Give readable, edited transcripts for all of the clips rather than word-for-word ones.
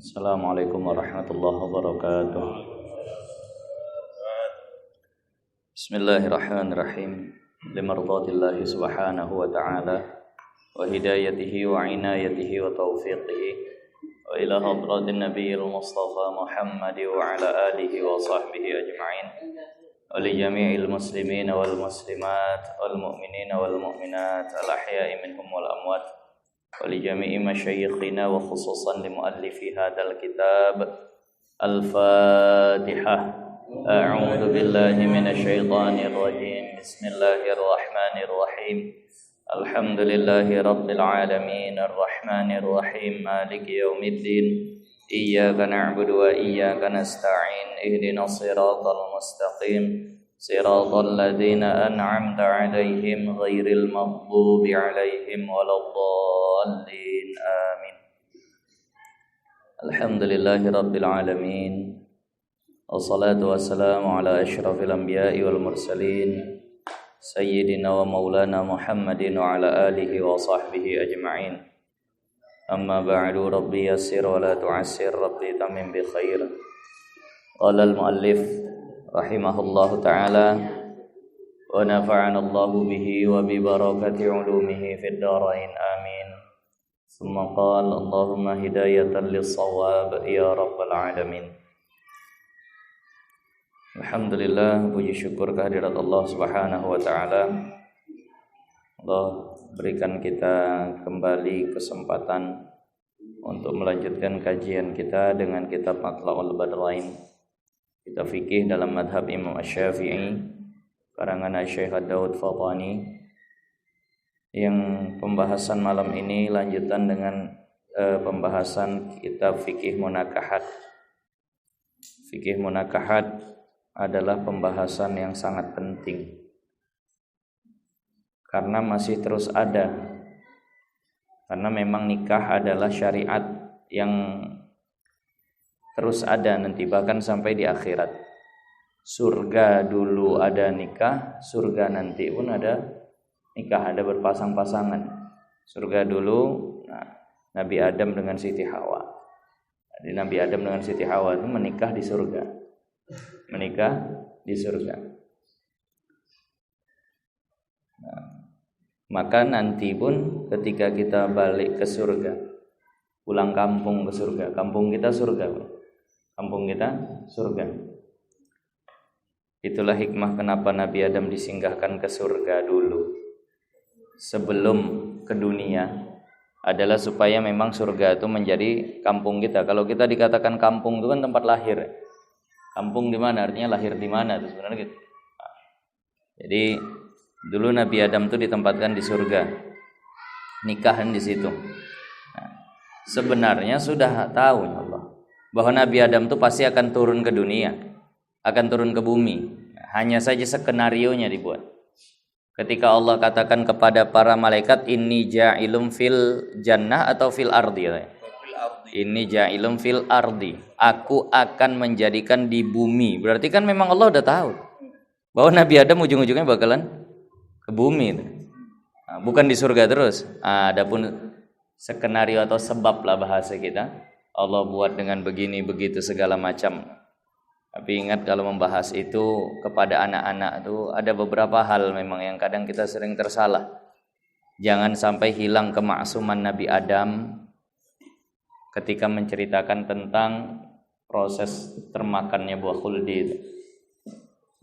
Assalamualaikum warahmatullahi wabarakatuh. Bismillahirrahmanirrahim. Limardatillahi subhanahu wa ta'ala wa hidayatihi wa inayatihi wa taufiqihi wa ila hadratin nabiyil mustafa Muhammad wa ala alihi wa sahbihi ajma'in wa li jami'il muslimin wal muslimat wal mu'minin wal mu'minat al ahya'i minhum wal amwat wa li jami'i masyayikhina wa khususan li muallifi hadzal kitab Al-Fatihah. A'udzu billahi minasyaitonir rajim. Bismillahirrahmanirrahim. Alhamdulillahi rabbil alamin arrahmanir rahim maliki yaumiddin. Iyyaka na'budu wa iyyaka nasta'in. Ihdinas siratal mustaqim. Siratal ladzina an'amta 'alaihim ghairil maghdubi 'alaihim waladdallin. Amin. Alhamdulillahi rabbil alamin. Wassalatu wassalamu ala asyrafil anbiya'i wal mursalin sayyidina wa maulana Muhammadin wa ala alihi wa sahbihi ajma'in. Amma ba'du, rabbi yassir wa la tu'assir, rabbi tamim bi khair. Qala al-muallif rahimahullahu ta'ala wa nafa'ana Allahu bihi wa bi barakati ulumihi fid dharain amin. Summa qala Allahumma hidayatan lis-shawab ya rabbal alamin. Alhamdulillah, puji syukur kehadirat Allah Subhanahu wa taala. Allah berikan kita kembali kesempatan untuk melanjutkan kajian kita dengan kitab Matla'ul Badrain. Kita fikih dalam madhab Imam Asy-Syafi'i karangan Syekh Daud Fatani. Yang pembahasan malam ini lanjutan dengan pembahasan kitab fikih munakahat. Fikih munakahat adalah pembahasan yang sangat penting karena masih terus ada, karena memang nikah adalah syariat yang terus ada nanti bahkan sampai di akhirat. Surga dulu ada nikah, surga nanti pun ada nikah, ada berpasang-pasangan. Surga dulu Nabi Adam dengan Siti Hawa. Jadi Nabi Adam dengan Siti Hawa itu menikah di surga. Menikah di surga. Maka nanti pun ketika kita balik ke surga, pulang kampung ke surga, kampung kita surga, kampung kita surga. Itulah hikmah kenapa Nabi Adam disinggahkan ke surga dulu sebelum ke dunia, adalah supaya memang surga itu menjadi kampung kita. Kalau kita dikatakan kampung itu kan tempat lahir. Kampung di mana? Artinya lahir di mana itu sebenarnya gitu. Jadi dulu Nabi Adam itu ditempatkan di surga, nikahan di situ. Sebenarnya sudah tahu Allah bahwa Nabi Adam itu pasti akan turun ke dunia, akan turun ke bumi. Hanya saja skenarionya dibuat. Ketika Allah katakan kepada para malaikat, inni ja'ilum fil jannah atau fil ardi. Inni ja'ilum fil ardi. Aku akan menjadikan di bumi. Berarti kan memang Allah udah tahu bahwa Nabi Adam ujung-ujungnya bakalan ke bumi. Bukan di surga terus. Adapun skenario atau sebab lah bahasa kita, Allah buat dengan begini begitu segala macam. Tapi ingat kalau membahas itu kepada anak-anak itu ada beberapa hal memang yang kadang kita sering tersalah. Jangan sampai hilang kemaksuman Nabi Adam ketika menceritakan tentang proses termakannya buah khuldi itu.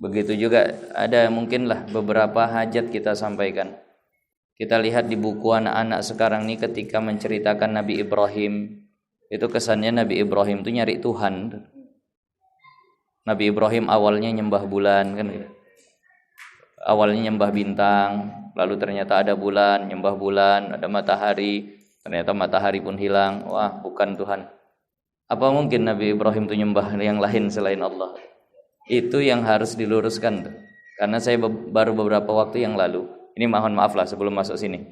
Begitu juga ada mungkinlah beberapa hajat kita sampaikan. Kita lihat di buku anak-anak sekarang ini ketika menceritakan Nabi Ibrahim, itu kesannya Nabi Ibrahim itu nyari Tuhan. Nabi Ibrahim awalnya nyembah bulan kan gitu. Awalnya nyembah bintang, lalu ternyata ada bulan, nyembah bulan, ada matahari, ternyata matahari pun hilang. Wah, bukan Tuhan. Apa mungkin Nabi Ibrahim itu nyembah yang lain selain Allah? Itu yang harus diluruskan tuh. Karena saya baru beberapa waktu yang lalu, ini mohon maaf lah sebelum masuk sini,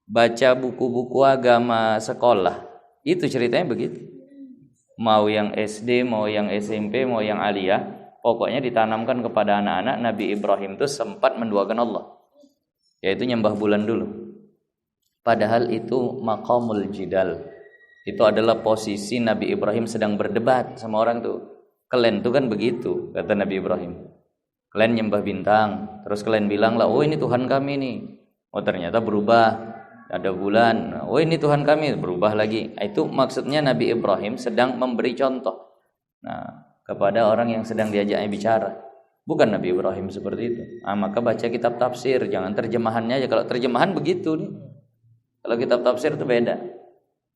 baca buku-buku agama sekolah, itu ceritanya begitu. Mau yang SD, mau yang SMP, mau yang aliyah, pokoknya ditanamkan kepada anak-anak Nabi Ibrahim itu sempat menduakan Allah, yaitu nyembah bulan dulu. Padahal itu maqamul jidal, Itu adalah posisi Nabi Ibrahim sedang berdebat sama orang tuh. Kalian tuh kan begitu, kata Nabi Ibrahim. Kalian nyembah bintang, terus kalian bilang lah, oh ini Tuhan kami nih. Oh ternyata berubah, ada bulan. Oh ini Tuhan kami, berubah lagi. Itu maksudnya Nabi Ibrahim sedang memberi contoh. Nah, kepada orang yang sedang diajaknya bicara. Bukan Nabi Ibrahim seperti itu. Maka baca kitab tafsir, jangan terjemahannya aja. Kalau terjemahan begitu nih. Kalau kitab tafsir itu beda.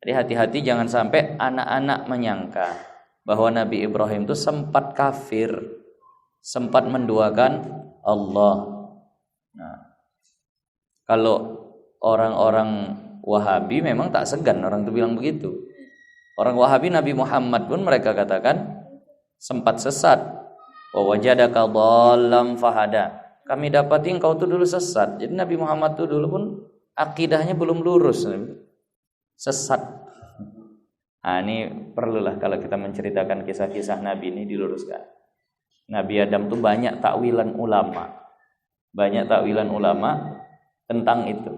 Jadi hati-hati jangan sampai anak-anak menyangka bahwa Nabi Ibrahim itu sempat kafir, sempat menduakan Allah. Nah, kalau orang-orang Wahabi memang tak segan orang itu bilang begitu. Orang Wahabi Nabi Muhammad pun mereka katakan sempat sesat. Wa wajadaka dhallam fahada. Kami dapati engkau itu dulu sesat. Jadi Nabi Muhammad itu dulu pun akidahnya belum lurus. Sesat. Nah, ini perlulah kalau kita menceritakan kisah-kisah Nabi ini diluruskan. Nabi Adam itu banyak takwilan ulama. Banyak takwilan ulama tentang itu.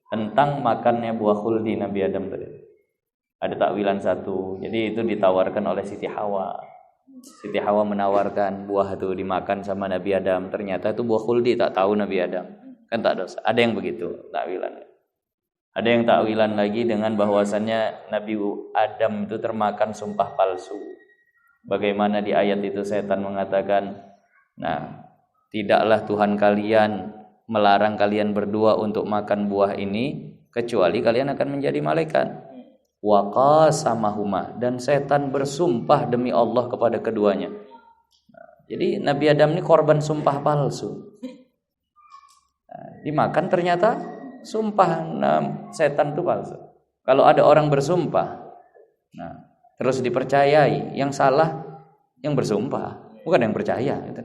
Tentang makannya buah khuldi Nabi Adam tadi. Ada takwilan satu. Jadi itu ditawarkan oleh Siti Hawa. Siti Hawa menawarkan buah itu dimakan sama Nabi Adam. Ternyata itu buah khuldi, tak tahu Nabi Adam. Kan tak dosa. Ada yang begitu takwilannya. Ada yang takwilan lagi dengan bahwasannya Nabi Adam itu termakan sumpah palsu. Bagaimana di ayat itu setan mengatakan, nah, tidaklah Tuhan kalian melarang kalian berdua untuk makan buah ini kecuali kalian akan menjadi malaikat. Wa qasamahuma, dan setan bersumpah demi Allah kepada keduanya. Nah, jadi Nabi Adam ini korban sumpah palsu. Nah, dimakan ternyata sumpah setan itu palsu. Kalau ada orang bersumpah, nah, terus dipercayai, yang salah yang bersumpah, bukan yang percaya. Gitu.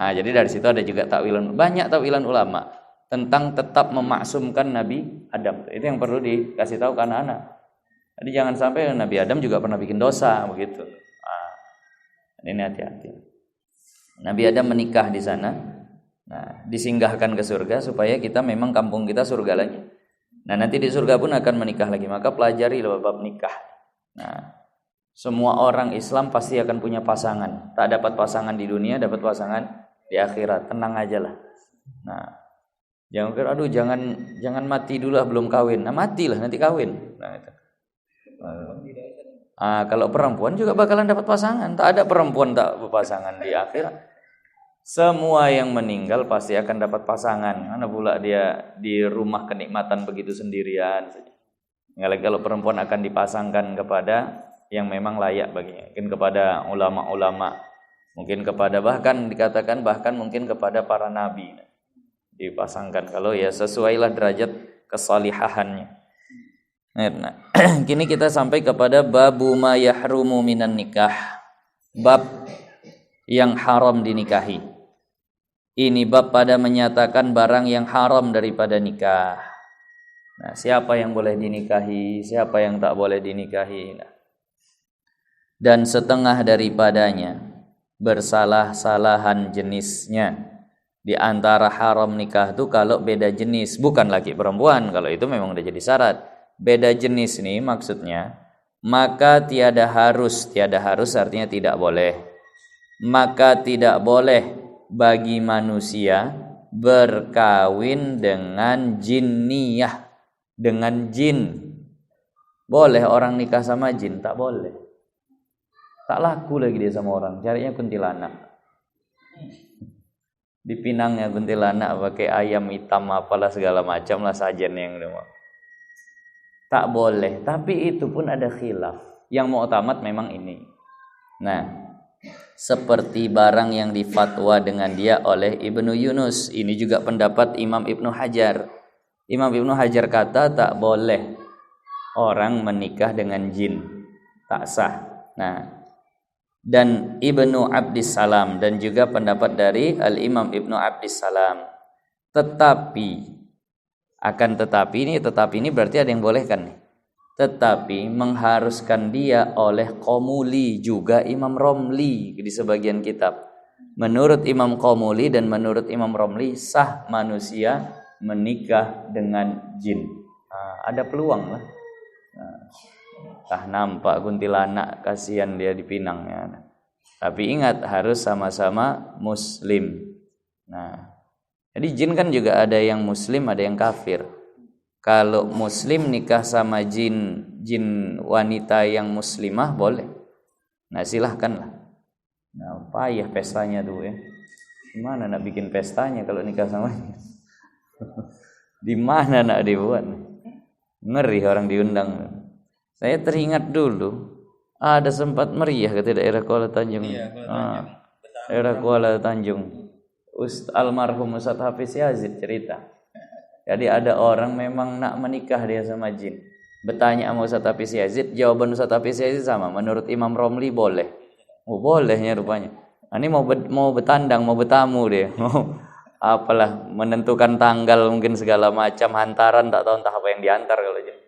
Nah, jadi dari situ ada juga takwilan, banyak takwilan ulama tentang tetap memaksumkan Nabi Adam. Itu yang perlu dikasih tahu ke anak-anak. Jadi jangan sampai Nabi Adam juga pernah bikin dosa begitu. Nah, ini hati-hati. Nabi Adam menikah di sana. Nah, disinggahkan ke surga supaya kita memang kampung kita surga lagi. Nah, nanti di surga pun akan menikah lagi. Maka pelajari bab nikah. Nah, semua orang Islam pasti akan punya pasangan. Tak dapat pasangan di dunia, dapat pasangan di akhirat. Tenang aja lah. Nah, jangan kira, aduh jangan mati dulu lah belum kawin. Nah, matilah nanti kawin. Nah, itu. Kalau perempuan juga bakalan dapat pasangan. Tak ada perempuan tak berpasangan di akhirat. Semua yang meninggal pasti akan dapat pasangan. Mana pula dia di rumah kenikmatan begitu sendirian saja. Kalau perempuan akan dipasangkan kepada yang memang layak baginya. Mungkin kepada ulama-ulama, mungkin kepada bahkan dikatakan mungkin kepada para nabi dipasangkan. Kalau ya sesuailah derajat kesalihahannya. Nah, kini kita sampai kepada babu ma yahrumu minan nikah. Bab yang haram dinikahi. Ini bab pada menyatakan barang yang haram daripada nikah. Nah, siapa yang boleh dinikahi, siapa yang tak boleh dinikahi. Nah, dan setengah daripadanya bersalah-salahan jenisnya. Di antara haram nikah itu kalau beda jenis, bukan laki perempuan. Kalau itu memang udah jadi syarat. Beda jenis nih maksudnya, maka tiada harus artinya tidak boleh. Maka tidak boleh bagi manusia berkawin dengan jinniyah, dengan jin. Boleh orang nikah sama jin? Tak boleh. Tak laku lagi dia sama orang, carinya kuntilanak. Dipinangnya kuntilanak pakai ayam hitam apalah segala macam lah sajen yang demam. Tak boleh, tapi itu pun ada khilaf. Yang mu'tamad memang ini. Nah, seperti barang yang difatwa dengan dia oleh Ibnu Yunus. Ini juga pendapat Imam Ibnu Hajar. Imam Ibnu Hajar kata tak boleh orang menikah dengan jin. Tak sah. Nah, dan Ibnu Abdissalam dan juga pendapat dari Al-Imam Ibnu Abdissalam. Tetapi ini berarti ada yang bolehkan nih. Tetapi mengharuskan dia oleh Qomuli, juga Imam Romli di sebagian kitab. Menurut Imam Qomuli dan menurut Imam Romli sah manusia menikah dengan jin. Ada peluang lah. nampak kuntilanak, kasihan dia dipinangnya. Tapi ingat harus sama-sama muslim. Nah, jadi jin kan juga ada yang muslim, ada yang kafir. Kalau muslim nikah sama jin wanita yang muslimah boleh. Nah, silahkanlah. Nah, payah pestanya tuh ya. Gimana nak bikin pestanya kalau nikah sama jin? Di mana nak dibuat? Ngeri orang diundang. Saya teringat dulu ada sempat meriah ke daerah Kuala Tanjung. Iya, daerah Kuala Tanjung. Almarhum Ustaz Hafiz Yazid cerita. Jadi ada orang memang nak menikah dia sama jin. Bertanya sama Ustaz Hafiz Yazid, jawaban Ustaz Hafiz Yazid sama. Menurut Imam Romli boleh. Oh, bolehnya rupanya. Ini mau bertandang, mau bertamu dia. Apalah menentukan tanggal mungkin segala macam hantaran tak tahu entah apa yang diantar kalau jin.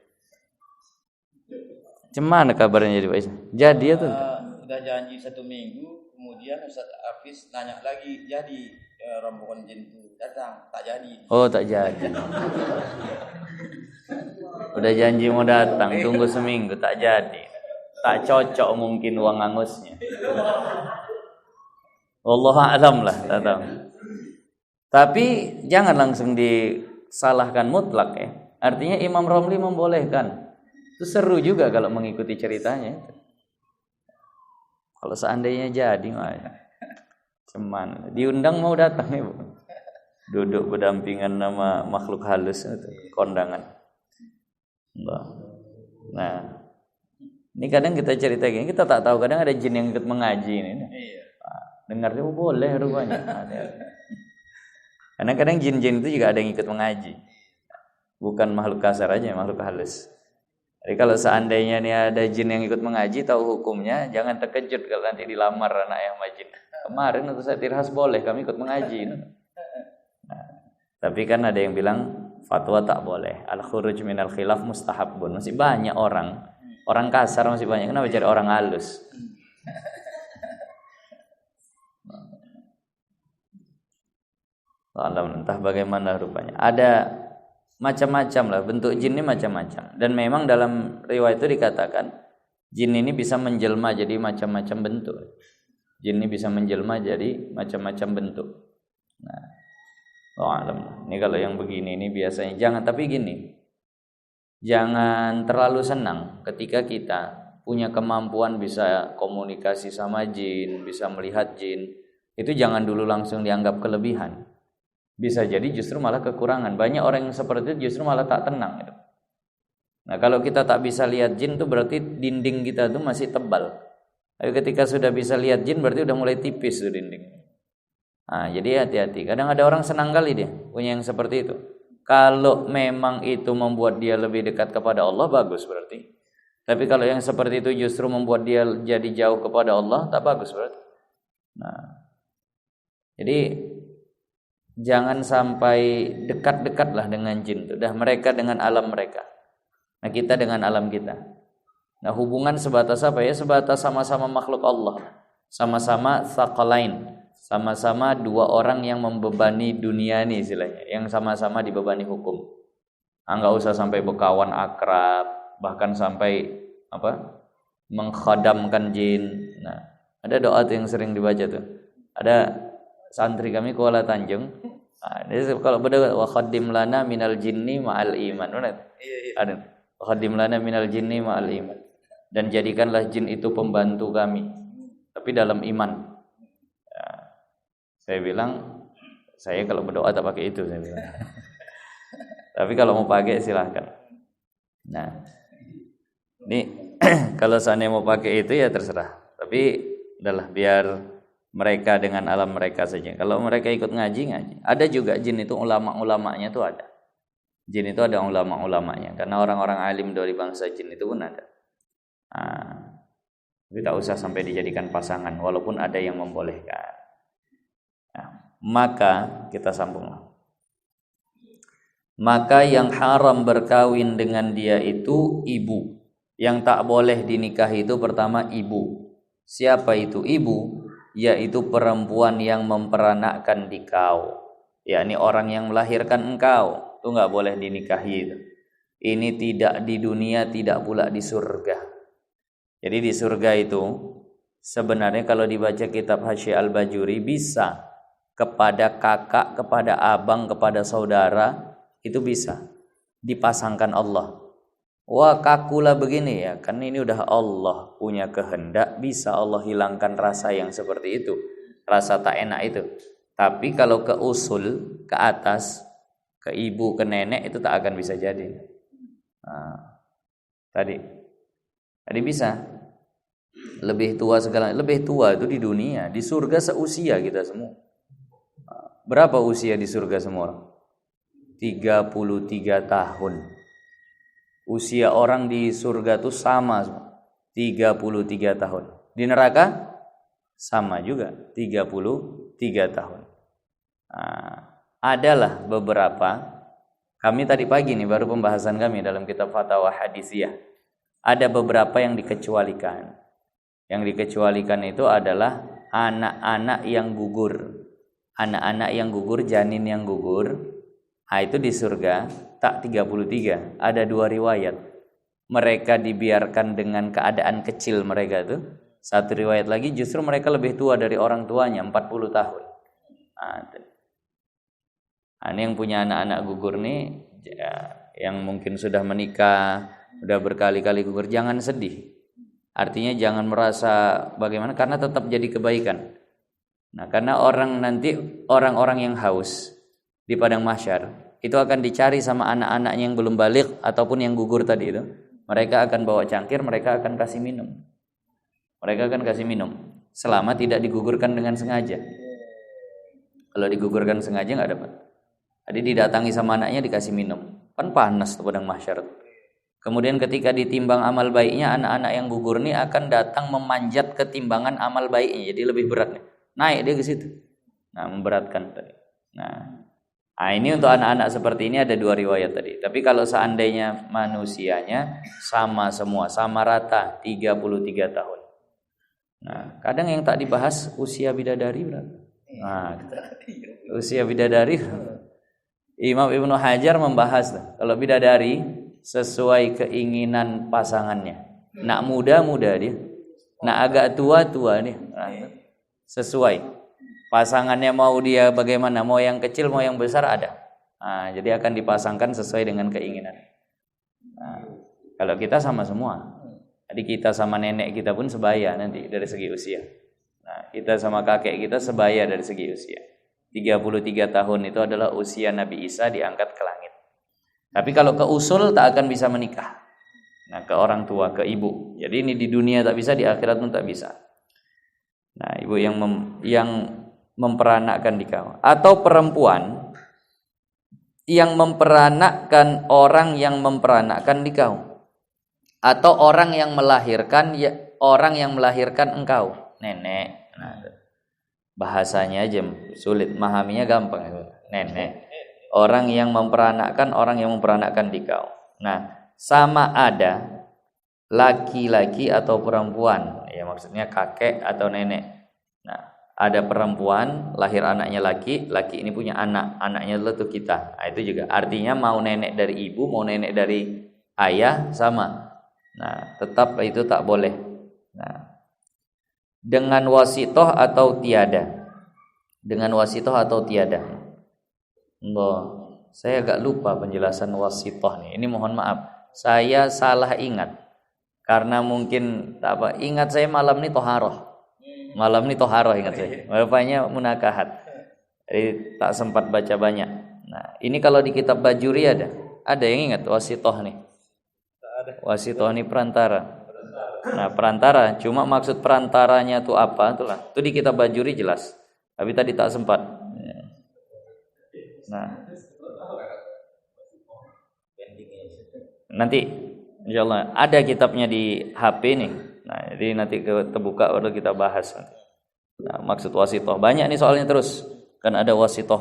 Gimana kabarnya jadi Pak Ismail? Jadi ya tuh. Udah janji 1 minggu, kemudian Ustaz Hafiz nanya lagi, jadi rombongan jin itu datang, tak jadi. Oh, tak jadi. Udah janji mau datang, tunggu seminggu tak jadi. Tak cocok mungkin uang angusnya. Wallahu a'lam lah, tak tahu. Tapi jangan langsung disalahkan mutlak ya. Artinya Imam Romli membolehkan. Itu seru juga kalau mengikuti ceritanya. Kalau seandainya jadi mah cuman diundang mau datang ya, Bu. Duduk berdampingan nama makhluk halus itu, kondangan. Nah, ini kadang kita cerita gini, kita tak tahu kadang ada jin yang ikut mengaji ini. Dengar dia boleh rupanya. Karena kadang jin-jin itu juga ada yang ikut mengaji. Bukan makhluk kasar aja, makhluk halus. Jadi kalau seandainya nih ada jin yang ikut mengaji, tahu hukumnya, jangan terkejut kalau nanti dilamar anak yang majin. Kemarin untuk saya tirhas boleh, kami ikut mengaji. Nah, tapi kan ada yang bilang fatwa tak boleh. Al-khuruj minal khilaf mustahabun. Masih banyak orang kasar masih banyak. Kenapa cari orang halus? Entah bagaimana rupanya. Ada macam-macam lah, bentuk jin ini macam-macam. Dan memang dalam riwayat itu dikatakan jin ini bisa menjelma jadi macam-macam bentuk. Jin ini bisa menjelma jadi macam-macam bentuk. Nah, alam. Ini kalau yang begini ini biasanya jangan, tapi gini. Jangan terlalu senang ketika kita punya kemampuan bisa komunikasi sama jin, bisa melihat jin. Itu jangan dulu langsung dianggap kelebihan. Bisa jadi justru malah kekurangan. Banyak orang yang seperti itu justru malah tak tenang gitu. Nah, kalau kita tak bisa lihat jin itu berarti dinding kita itu masih tebal. Tapi ketika sudah bisa lihat jin berarti udah mulai tipis tuh dinding. Nah, jadi hati-hati. Kadang ada orang senang kali dia punya yang seperti itu. Kalau memang itu membuat dia lebih dekat kepada Allah, bagus berarti. Tapi kalau yang seperti itu justru membuat dia jadi jauh kepada Allah, tak bagus berarti. Nah, jadi jangan sampai dekat-dekatlah dengan jin. Sudah mereka dengan alam mereka. Nah, kita dengan alam kita. Nah, hubungan sebatas apa ya? Sebatas sama-sama makhluk Allah. Sama-sama tsaqalain. Sama-sama dua orang yang membebani dunia ini istilahnya. Yang sama-sama dibebani hukum. Enggak usah sampai berkawan akrab, bahkan sampai mengkhadamkan jin. Nah, ada doa tuh yang sering dibaca tuh. Ada santri kami Kuala Tanjung. Nah, kalau berdoa wa khaddim lana minal jinni ma'al iman. Ada wa khaddim lana minal jinni ma'al iman. Dan jadikanlah jin itu pembantu kami, tapi dalam iman. Nah, saya bilang, saya kalau berdoa tak pakai itu saya bilang. Tapi kalau mau pakai silahkan. Nah, ini kalau seandainya mau pakai itu ya terserah. Tapi udahlah biar mereka dengan alam mereka saja. Kalau mereka ikut ngaji. Ada juga jin itu ulama-ulamanya tuh ada. Jin itu ada ulama-ulamanya. Karena orang-orang alim dari bangsa jin itu pun ada. Nah, tapi tak usah sampai dijadikan pasangan, walaupun ada yang membolehkan. Nah, maka kita sambung. Maka yang haram berkawin dengan dia itu ibu. Yang tak boleh dinikahi itu pertama ibu. Siapa itu ibu? Yaitu perempuan yang memperanakkan di kau, yakni orang yang melahirkan engkau, itu enggak boleh dinikahi itu. Ini tidak di dunia, tidak pula di surga. Jadi di surga itu sebenarnya kalau dibaca kitab Hasyi Al-Bajuri bisa kepada kakak, kepada abang, kepada saudara, itu bisa dipasangkan Allah. Wah, kakulah begini ya, kan ini udah Allah punya kehendak, bisa Allah hilangkan rasa yang seperti itu, rasa tak enak itu. Tapi kalau ke usul, ke atas, ke ibu, ke nenek, itu tak akan bisa jadi. Nah, tadi bisa lebih tua segala, lebih tua itu di dunia, di surga seusia kita semua. Berapa usia di surga semua? 33 tahun. Usia orang di surga itu sama 33 tahun. Di neraka sama juga 33 tahun. Nah, adalah beberapa, kami tadi pagi nih baru pembahasan kami dalam kitab Fatwa Hadisiyah. Ada beberapa yang dikecualikan. Yang dikecualikan itu adalah anak-anak yang gugur. Anak-anak yang gugur, janin yang gugur. Nah, itu di surga tak 33. Ada 2 riwayat. Mereka dibiarkan dengan keadaan kecil mereka itu. Satu riwayat lagi justru mereka lebih tua dari orang tuanya, 40 tahun. Nah, ini yang punya anak-anak gugur nih, yang mungkin sudah menikah, udah berkali-kali gugur, jangan sedih. Artinya jangan merasa bagaimana, karena tetap jadi kebaikan. Nah, karena orang-orang yang haus di padang mahsyar itu akan dicari sama anak-anaknya yang belum balik ataupun yang gugur tadi itu. Mereka akan bawa cangkir, mereka akan kasih minum. Mereka akan kasih minum selama tidak digugurkan dengan sengaja. Kalau digugurkan sengaja nggak dapat. Jadi didatangi sama anaknya dikasih minum. Kan panas tuh padang mahsyar. Kemudian ketika ditimbang amal baiknya, anak-anak yang gugur ini akan datang memanjat ke timbangan amal baiknya. Jadi lebih berat nih. Naik dia ke situ. Nah, memberatkan tadi. Nah, ini untuk anak-anak seperti ini ada 2 riwayat tadi. Tapi kalau seandainya manusianya sama semua, sama rata 33 tahun. Nah, kadang yang tak dibahas usia bidadari berapa? Nah, usia bidadari. Imam Ibnu Hajar membahas kalau bidadari sesuai keinginan pasangannya. Nak muda dia, nak agak tua dia. Nah, sesuai. Pasangannya mau dia bagaimana, mau yang kecil mau yang besar ada. Nah, jadi akan dipasangkan sesuai dengan keinginan. Nah, kalau kita sama semua, jadi kita sama nenek kita pun sebaya nanti dari segi usia. Nah, kita sama kakek kita sebaya dari segi usia. 33 tahun itu adalah usia Nabi Isa diangkat ke langit. Tapi kalau ke usul tak akan bisa menikah. Nah, ke orang tua, ke ibu. Jadi ini di dunia tak bisa, di akhirat pun tak bisa. Nah, ibu yang memperanakkan di kau, atau perempuan yang memperanakkan orang yang memperanakkan di kau, atau orang yang melahirkan engkau, nenek. Nah, bahasanya aja sulit, memahaminya gampang. Nenek, orang yang memperanakkan di kau. Nah, sama ada laki-laki atau perempuan, ya maksudnya kakek atau nenek. Nah, ada perempuan lahir anaknya laki ini punya anaknya adalah tuh kita. Nah, itu juga artinya mau nenek dari ibu, mau nenek dari ayah sama. Nah, tetap itu tak boleh. Nah, dengan wasitoh atau tiada. Dengan wasitoh atau tiada. Saya agak lupa penjelasan wasitoh nih. Ini mohon maaf. Saya salah ingat. Karena mungkin ingat saya malam ini toharoh. Malam ini toharoh ingat saya. Rupanya munakahat. Jadi tak sempat baca banyak. Nah, ini kalau di kitab Bajuri ada yang ingat wasitoh nih. Wasitoh ini perantara. Nah, perantara, cuma maksud perantaranya itu apa? Itulah. Itu di kitab Bajuri jelas. Tapi tadi tak sempat. Nah, nanti insyaallah ada kitabnya di HP nih. Nah, jadi nanti terbuka baru kita bahas. Nah, maksud wasitoh banyak nih soalnya terus. Kan ada wasitoh.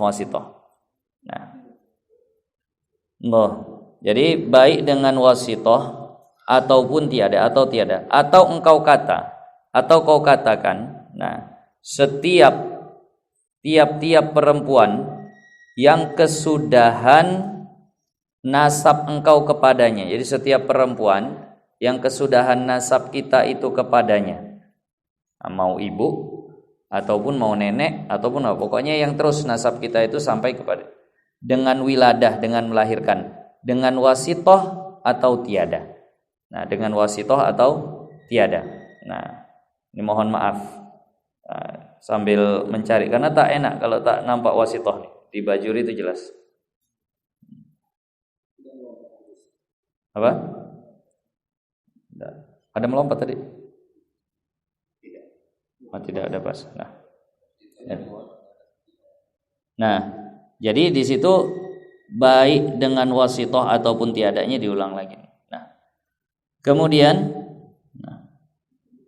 Nah, jadi baik dengan wasitoh ataupun tiada atau engkau kata atau kau katakan. Nah, setiap perempuan yang kesudahan nasab engkau kepadanya. Jadi setiap perempuan yang kesudahan nasab kita itu kepadanya. Nah, mau ibu ataupun mau nenek ataupun apa, pokoknya yang terus nasab kita itu sampai kepada, dengan wiladah, dengan melahirkan, dengan wasitoh atau tiada. Nah, dengan wasitoh atau tiada. Nah, ini mohon maaf, sambil mencari karena tak enak kalau tak nampak wasitoh nih. Di Bajuri itu jelas. Apa? Ada melompat tadi? Tidak ada pas. Nah, jadi di situ baik dengan wasitoh ataupun tiadanya diulang lagi. Nah, kemudian,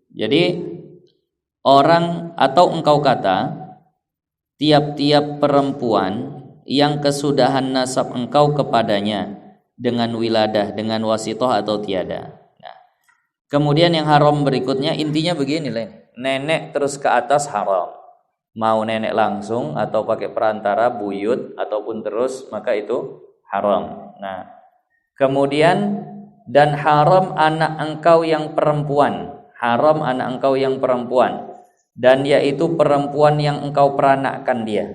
jadi orang atau engkau kata tiap-tiap perempuan yang kesudahan nasab engkau kepadanya dengan wiladah, dengan wasitoh atau tiada. Nah, kemudian yang haram berikutnya intinya begini lah. Nenek terus ke atas haram. Mau nenek langsung atau pakai perantara buyut ataupun terus, maka itu haram. Nah, kemudian dan haram anak engkau yang perempuan. Haram anak engkau yang perempuan. Dan yaitu perempuan yang engkau peranakkan dia.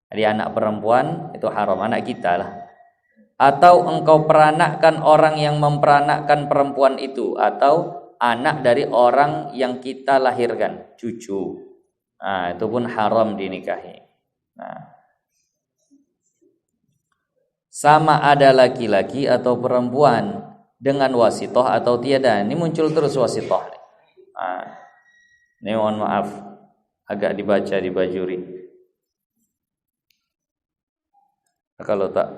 Jadi anak perempuan itu haram, anak kita lah. Atau engkau peranakkan orang yang memperanakkan perempuan itu, atau anak dari orang yang kita lahirkan, cucu. Nah, itu pun haram dinikahi. Nah, sama ada laki-laki atau perempuan dengan wasitoh atau tiada. Ini muncul terus wasitoh. Nah, ini mohon maaf agak dibaca di Bajuri. Kalau tak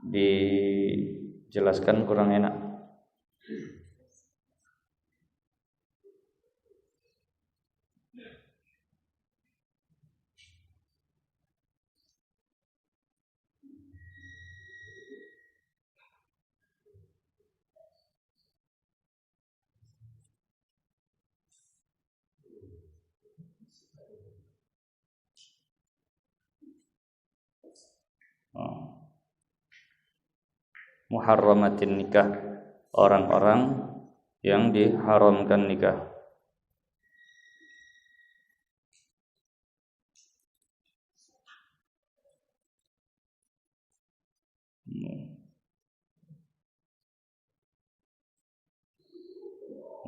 dijelaskan kurang enak. Muharramatin nikah, orang-orang yang diharamkan nikah.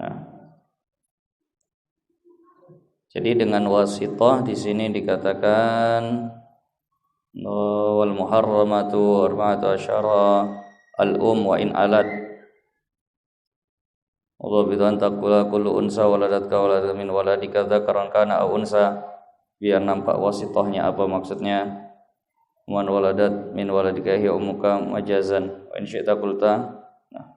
Nah, jadi dengan wasithah di sini dikatakan wal muharramatu arba'atu asyara al-um wa in alad Allah bidan taqula kullu unsa waladatka waladaka min waladika dzakaran kana aw unsa, biar nampak wasithahnya apa maksudnya. Man waladat min waladika hiya ummuka majazan wa in syi'ta qulta. Nah,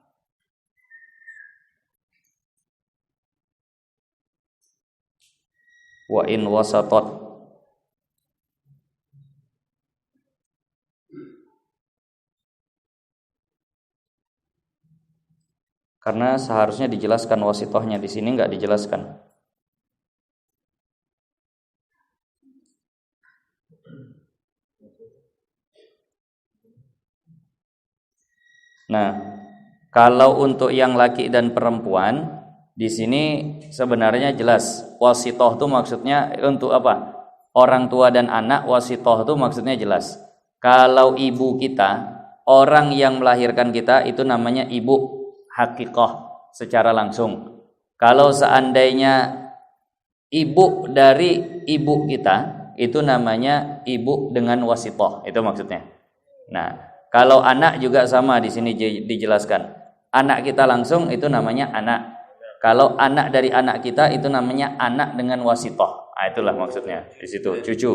wa in wasatat, karena seharusnya dijelaskan wasithahnya, di sini enggak dijelaskan. Nah, kalau untuk yang laki dan perempuan di sini sebenarnya jelas wasithah itu maksudnya untuk apa? Orang tua dan anak, wasithah itu maksudnya jelas. Kalau ibu kita, orang yang melahirkan kita itu namanya ibu hakikah secara langsung. Kalau seandainya ibu dari ibu kita itu namanya ibu dengan wasithah, itu maksudnya. Nah, kalau anak juga sama di sini dijelaskan. Anak kita langsung itu namanya anak. Kalau anak dari anak kita itu namanya anak dengan wasithah. Nah, itulah maksudnya di situ, cucu.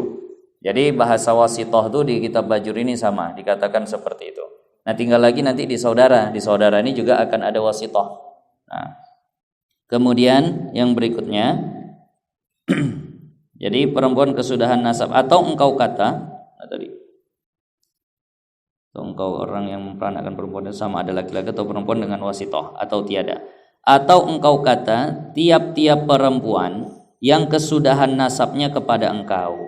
Jadi bahasa wasithah itu di kitab Bajuri ini sama, dikatakan seperti itu. Nah, tinggal lagi nanti di saudara. Di saudara ini juga akan ada wasithah. Nah, kemudian yang berikutnya jadi perempuan kesudahan nasab atau engkau kata tadi, atau engkau orang yang memperanakkan perempuan sama ada laki-laki atau perempuan dengan wasithah atau tiada. Atau engkau kata tiap-tiap perempuan yang kesudahan nasabnya kepada engkau.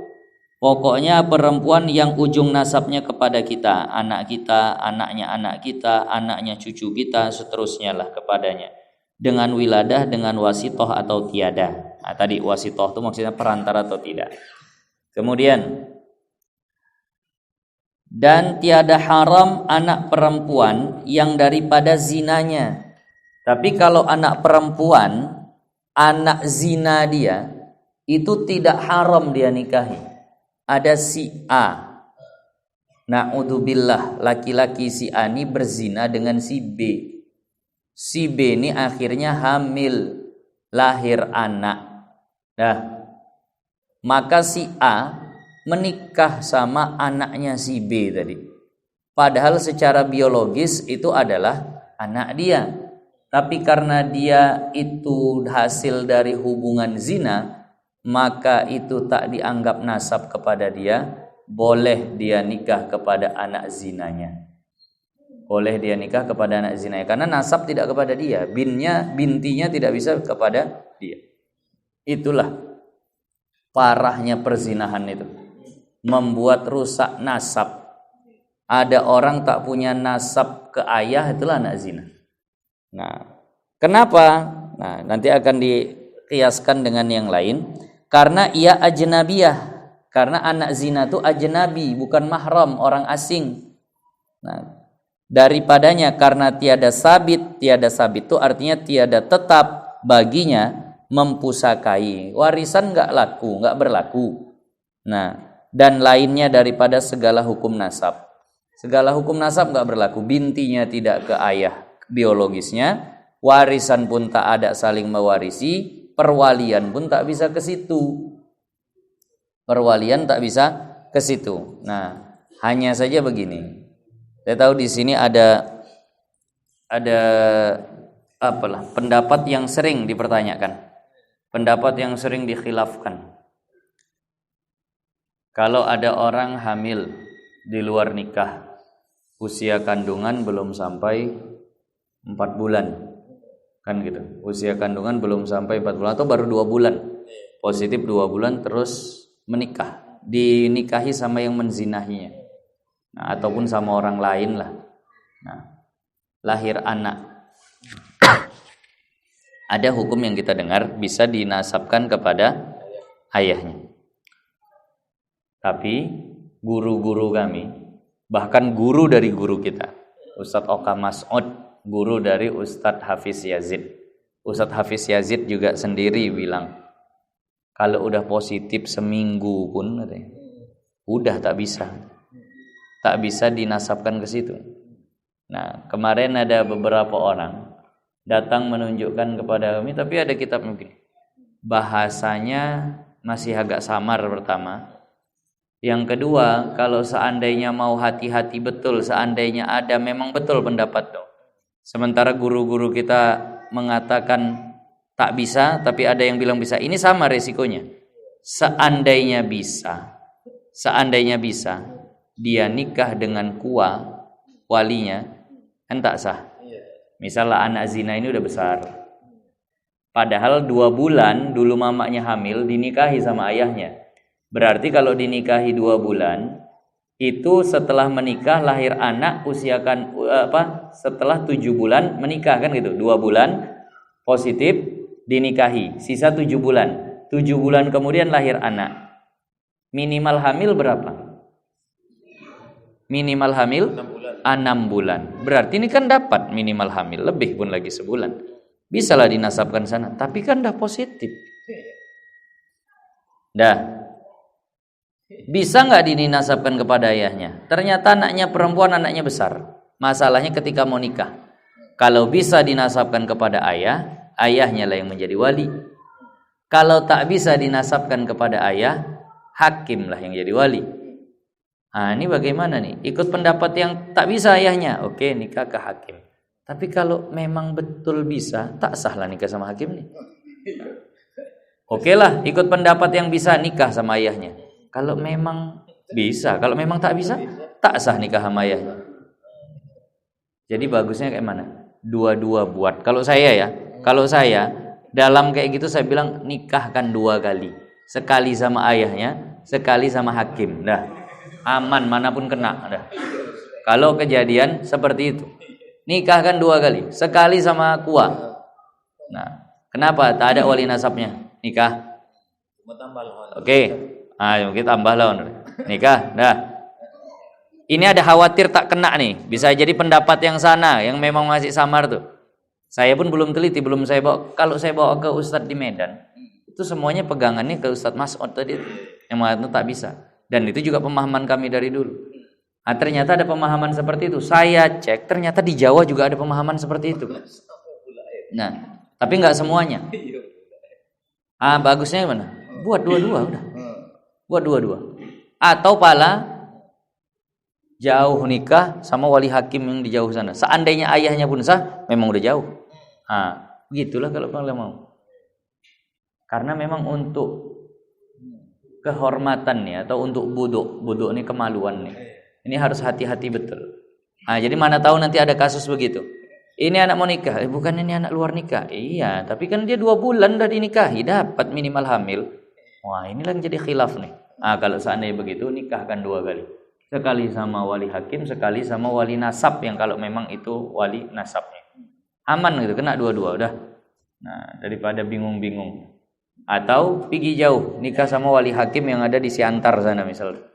Pokoknya perempuan yang ujung nasabnya kepada kita, anak kita, anaknya anak kita, anaknya cucu kita, seterusnya lah kepadanya. Dengan wiladah, dengan wasitoh atau tiada. Nah, tadi wasitoh itu maksudnya perantara atau tidak. Kemudian, dan tiada haram anak perempuan yang daripada zinanya. Tapi kalau anak perempuan, anak zina dia, itu tidak haram dia nikahi. Ada si A, na'udzubillah, laki-laki si A ini berzina dengan si B. Si B ini akhirnya hamil, lahir anak. Nah, maka si A menikah sama anaknya si B tadi. Padahal secara biologis itu adalah anak dia. Tapi karena dia itu hasil dari hubungan zina, maka itu tak dianggap nasab kepada dia, boleh dia nikah kepada anak zinanya. Boleh dia nikah kepada anak zinanya karena nasab tidak kepada dia, bintinya tidak bisa kepada dia. Itulah parahnya perzinahan itu. Membuat rusak nasab. Ada orang tak punya nasab ke ayah, itulah anak zina. Nah, kenapa? Nah, nanti akan dikiaskan dengan yang lain. Karena ia ajnabiyah, karena anak zina itu ajnabi, bukan mahram, orang asing. Nah, daripadanya karena tiada sabit itu artinya tiada tetap baginya mempusakai, warisan enggak laku, enggak berlaku. Nah, dan lainnya daripada segala hukum nasab. Segala hukum nasab enggak berlaku, bintinya tidak ke ayah biologisnya, warisan pun tak ada saling mewarisi, perwalian pun tak bisa ke situ. Perwalian tak bisa ke situ. Nah, hanya saja begini. Saya tahu di sini ada apalah pendapat yang sering dipertanyakan. Pendapat yang sering dikhilafkan. Kalau ada orang hamil di luar nikah, usia kandungan belum sampai 4 bulan. Kan gitu. Usia kandungan belum sampai 4 bulan atau baru 2 bulan. Positif 2 bulan terus menikah. Dinikahi sama yang menzinahinya. Nah, ataupun sama orang lain lah. Nah, lahir anak. Ada hukum yang kita dengar bisa dinasabkan kepada ayahnya. Tapi guru-guru kami, bahkan guru dari guru kita, Ustadz Oka Mas'ud, guru dari Ustadz Hafiz Yazid. Ustadz Hafiz Yazid juga sendiri bilang, kalau udah positif seminggu pun katanya, udah tak bisa dinasabkan ke situ. Nah, kemarin ada beberapa orang datang menunjukkan kepada kami, tapi ada kitab mungkin bahasanya masih agak samar pertama. Yang kedua, kalau seandainya mau hati-hati betul, seandainya ada memang betul pendapat tuh. Sementara guru-guru kita mengatakan tak bisa, tapi ada yang bilang bisa. Ini sama resikonya. Seandainya bisa, dia nikah dengan kuah walinya, kan tak sah. Misalnya anak zina ini udah besar. Padahal 2 bulan dulu mamanya hamil dinikahi sama ayahnya. Berarti kalau dinikahi 2 bulan, itu setelah menikah lahir anak usiakan setelah 7 bulan menikah kan gitu. 2 bulan positif dinikahi, sisa 7 bulan. 7 bulan kemudian lahir anak. Minimal hamil berapa? Minimal hamil 6 bulan. Berarti ini kan dapat minimal hamil, lebih pun lagi sebulan. Bisalah dinasabkan sana, tapi kan dah positif. Dah. Bisa enggak dinasabkan kepada ayahnya? Ternyata anaknya perempuan, anaknya besar. Masalahnya ketika mau nikah. Kalau bisa dinasabkan kepada ayah, ayahnya lah yang menjadi wali. Kalau tak bisa dinasabkan kepada ayah, hakim lah yang jadi wali. Nah, ini bagaimana nih? Ikut pendapat yang tak bisa ayahnya, oke, nikah ke hakim. Tapi kalau memang betul bisa, tak sah lah nikah sama hakim nih. Oke lah, ikut pendapat yang bisa nikah sama ayahnya. Kalau memang bisa, kalau memang tak bisa, tak sah nikah sama ayahnya. Jadi bagusnya kayak mana? Dua-dua buat. Kalau saya dalam kayak gitu saya bilang nikahkan 2 kali. Sekali sama ayahnya, sekali sama hakim. Dah. Aman manapun kena, dah. Kalau kejadian seperti itu. Nikah kan 2 kali, sekali sama kuah. Nah, kenapa tak ada wali nasabnya? Nikah. Oke. Ayo kita tambah lah. Nikah, dah. Ini ada khawatir tak kena nih. Bisa jadi pendapat yang sana yang memang masih samar tuh. Saya pun belum teliti, belum saya bawa. Kalau saya bawa ke Ustadz di Medan, itu semuanya pegangannya ke Ustadz Mas'ud tadi yang mengatakan tak bisa. Dan itu juga pemahaman kami dari dulu. Nah, ternyata ada pemahaman seperti itu. Saya cek, ternyata di Jawa juga ada pemahaman seperti itu. Nah, tapi nggak semuanya. Bagusnya gimana? Buat dua-dua udah. Buat dua-dua. Atau pala jauh nikah sama wali hakim yang di jauh sana. Seandainya ayahnya pun sah, memang udah jauh. Begitulah kalau mau. Karena memang untuk kehormatan nih atau untuk buduk ini kemaluan nih. Ini harus hati-hati betul. Jadi mana tahu nanti ada kasus begitu. Ini anak mau nikah, bukan ini anak luar nikah. Iya, tapi kan dia 2 bulan udah dinikahi, dapat minimal hamil. Wah, inilah yang jadi khilaf nih. Kalau seandainya begitu nikahkan 2 kali. Sekali sama wali hakim, sekali sama wali nasab yang kalau memang itu wali nasabnya. Aman gitu, kena 2-2 udah. Nah, daripada bingung-bingung. Atau pergi jauh, nikah sama wali hakim yang ada di Siantar sana misalnya.